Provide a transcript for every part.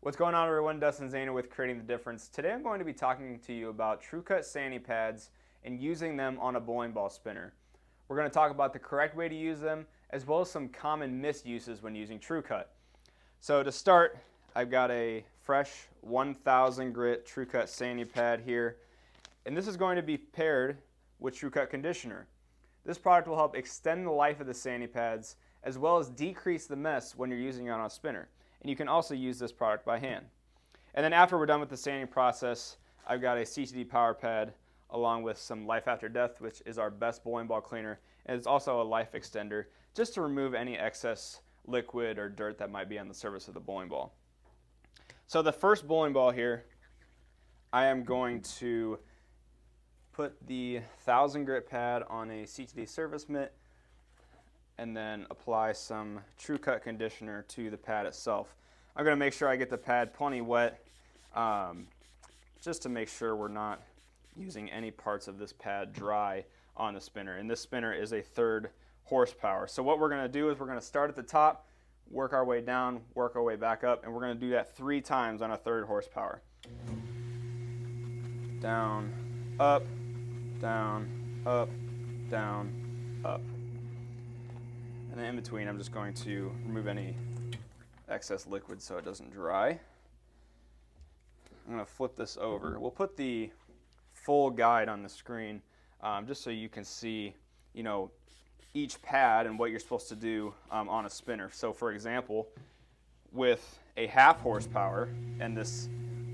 What's going on, everyone? Dustin Zana with Creating the Difference. Today I'm going to be talking to you about TruCuT sanding pads and using them on a bowling ball spinner. We're going to talk about the correct way to use them as well as some common misuses when using TruCuT. So to start, I've got a fresh 1000 grit TruCuT sanding pad here, and this is going to be paired with TruCuT conditioner. This product will help extend the life of the sanding pads as well as decrease the mess when you're using it on a spinner. And you can also use this product by hand. And then after we're done with the sanding process, I've got a CTD power pad along with some Life After Death, which is our best bowling ball cleaner, and it's also a life extender just to remove any excess liquid or dirt that might be on the surface of the bowling ball. So the first bowling ball here, I am going to put the 1000 grit pad on a CTD surface mitt and then apply some TruCuT conditioner to the pad itself. I'm going to make sure I get the pad plenty wet just to make sure we're not using any parts of this pad dry on the spinner. And this spinner is a 3rd horsepower. So what we're going to do is we're going to start at the top, work our way down, work our way back up, and we're going to do that 3 times on a 3rd horsepower. Down, up, down, up, down, up. And then in between, I'm just going to remove any excess liquid so it doesn't dry. I'm going to flip this over. We'll put the full guide on the screen just so you can see, each pad and what you're supposed to do on a spinner. So for example, with a 1/2 horsepower and this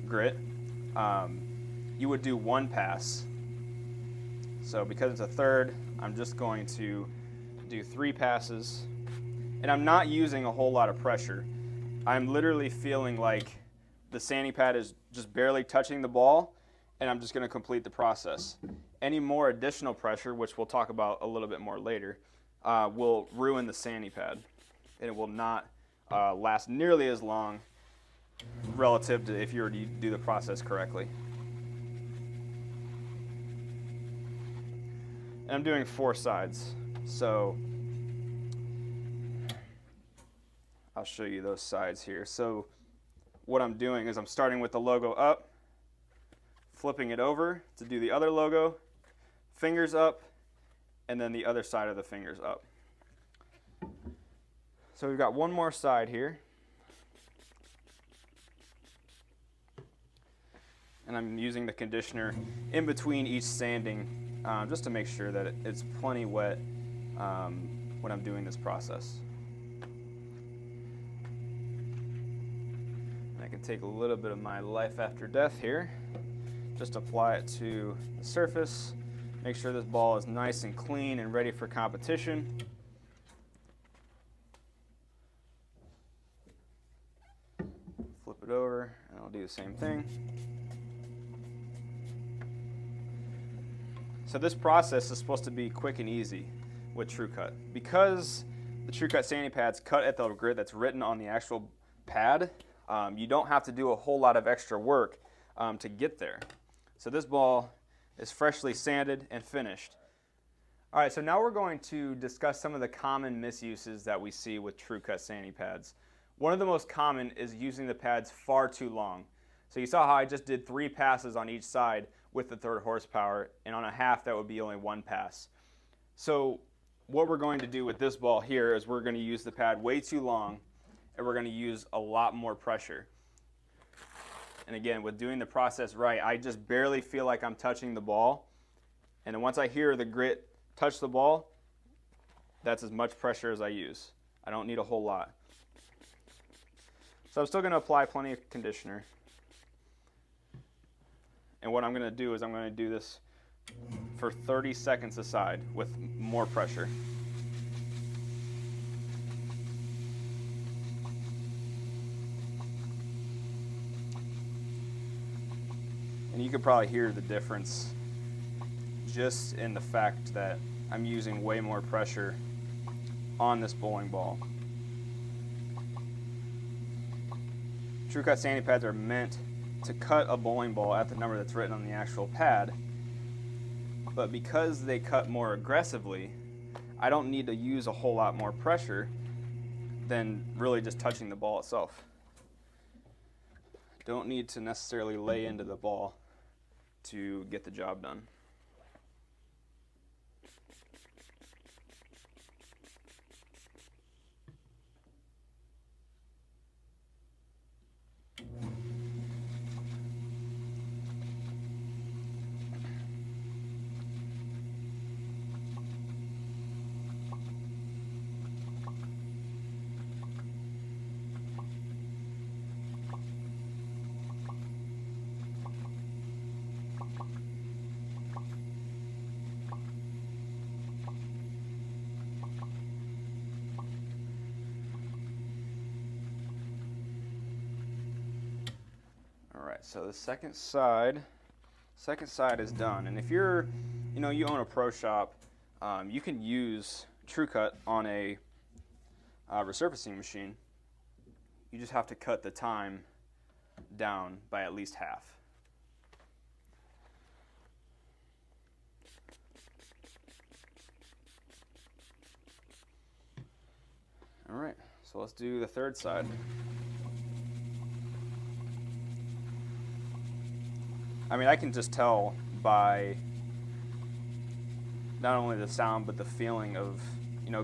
grit, you would do 1 pass. So because it's a 3rd, I'm just going to do 3 passes, and I'm not using a whole lot of pressure. I'm literally feeling like the sanding pad is just barely touching the ball, and I'm just going to complete the process. Any more additional pressure, which we'll talk about a little bit more later, will ruin the sanding pad, and it will not last nearly as long relative to if you were to do the process correctly. And I'm doing 4 sides. So I'll show you those sides here. So what I'm doing is I'm starting with the logo up, flipping it over to do the other logo, fingers up, and then the other side of the fingers up. So we've got one more side here. And I'm using the conditioner in between each sanding just to make sure that it's plenty wet when I'm doing this process. And I can take a little bit of my Life After Death here, just apply it to the surface, make sure this ball is nice and clean and ready for competition. Flip it over and I'll do the same thing. So this process is supposed to be quick and easy with TruCuT. Because the TruCuT sanding pads cut at the grit that's written on the actual pad, you don't have to do a whole lot of extra work to get there. So this ball is freshly sanded and finished. All right, so now we're going to discuss some of the common misuses that we see with TruCuT sanding pads. One of the most common is using the pads far too long. So you saw how I just did 3 passes on each side with the 3rd horsepower, and on a 1/2 that would be only 1 pass. So what we're going to do with this ball here is we're going to use the pad way too long, and we're going to use a lot more pressure. And again, with doing the process right, I just barely feel like I'm touching the ball, and then once I hear the grit touch the ball, that's as much pressure as I use. I don't need a whole lot. So I'm still going to apply plenty of conditioner. And what I'm going to do is I'm going to do this for 30 seconds a side with more pressure. And you can probably hear the difference just in the fact that I'm using way more pressure on this bowling ball. TruCuT sanding pads are meant to cut a bowling ball at the number that's written on the actual pad, but because they cut more aggressively, I don't need to use a whole lot more pressure than really just touching the ball itself. don't need to necessarily lay into the ball to get the job done. Alright, so the second side is done. And if you're, you own a pro shop, you can use TruCuT on a resurfacing machine. You just have to cut the time down by at least half. Alright, so let's do the third side. I mean, I can just tell by not only the sound but the feeling of,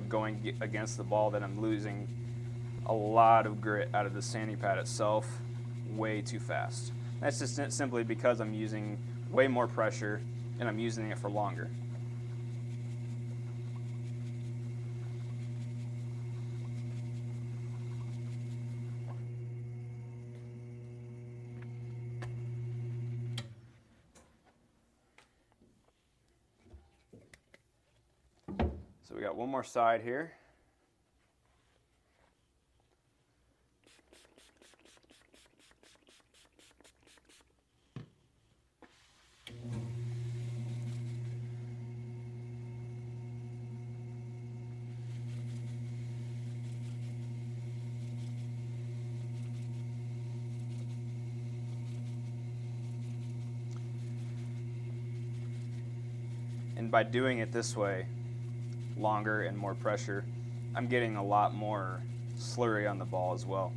going against the ball that I'm losing a lot of grit out of the sanding pad itself way too fast. That's just simply because I'm using way more pressure and I'm using it for longer. So we got one more side here. And by doing it this way, longer and more pressure, I'm getting a lot more slurry on the ball as well.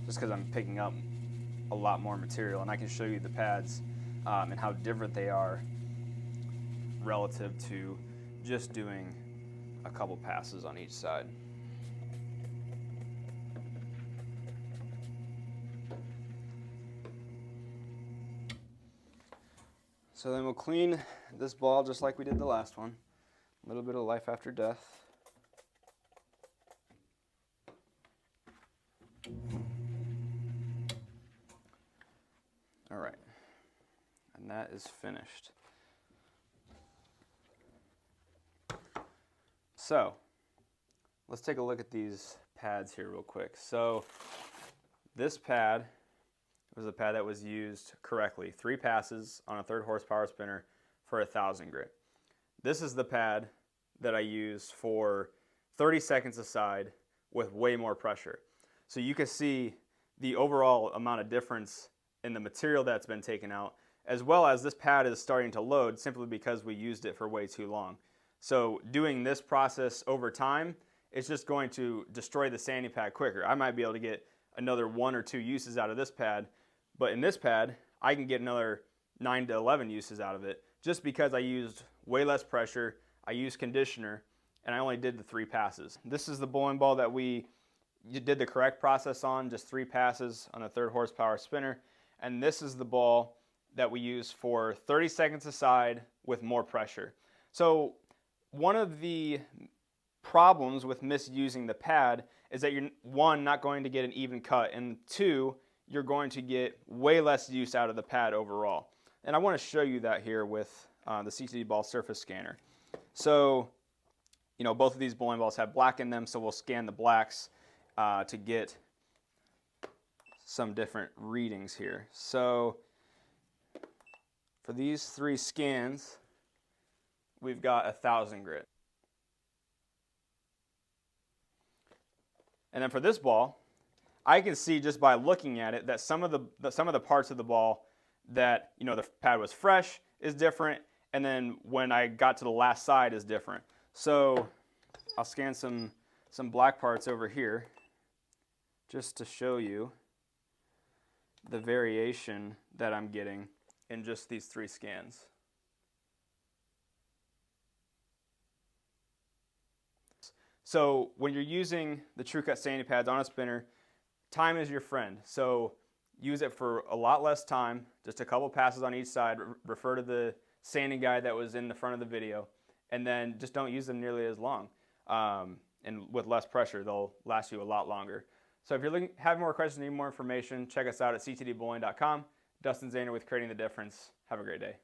Just because I'm picking up a lot more material, and I can show you the pads and how different they are relative to just doing a couple passes on each side. So then we'll clean this ball just like we did the last one. A little bit of life after death. All right, and that is finished. So let's take a look at these pads here real quick. So this pad was a pad that was used correctly. 3 passes on a 3rd horsepower spinner for 1,000 grit. This is the pad that I use for 30 seconds a side with way more pressure. So you can see the overall amount of difference in the material that's been taken out, as well as this pad is starting to load simply because we used it for way too long. So doing this process over time, it's just going to destroy the sanding pad quicker. I might be able to get another 1 or 2 uses out of this pad, but in this pad, I can get another 9 to 11 uses out of it just because I used way less pressure, I used conditioner, and I only did the 3 passes. This is the bowling ball that you did the correct process on, just 3 passes on a 3rd horsepower spinner. And this is the ball that we use for 30 seconds a side with more pressure. So one of the problems with misusing the pad is that you're, 1, not going to get an even cut, and 2, you're going to get way less use out of the pad overall. And I want to show you that here with the CTD ball surface scanner. So, both of these bowling balls have black in them, so we'll scan the blacks to get some different readings here. So for these 3 scans, we've got 1,000 grit. And then for this ball, I can see just by looking at it that some of the parts of the ball that the pad was fresh is different, and then when I got to the last side is different. So I'll scan some black parts over here. just to show you the variation that I'm getting in just these 3 scans. So when you're using the TruCuT sanding pads on a spinner, time is your friend. So use it for a lot less time, just a couple passes on each side. Refer to the sanding guide that was in the front of the video, and then just don't use them nearly as long. And with less pressure, they'll last you a lot longer. So if you're having more questions, need more information, check us out at ctdbowling.com. Dustin Zahner with Creating the Difference. Have a great day.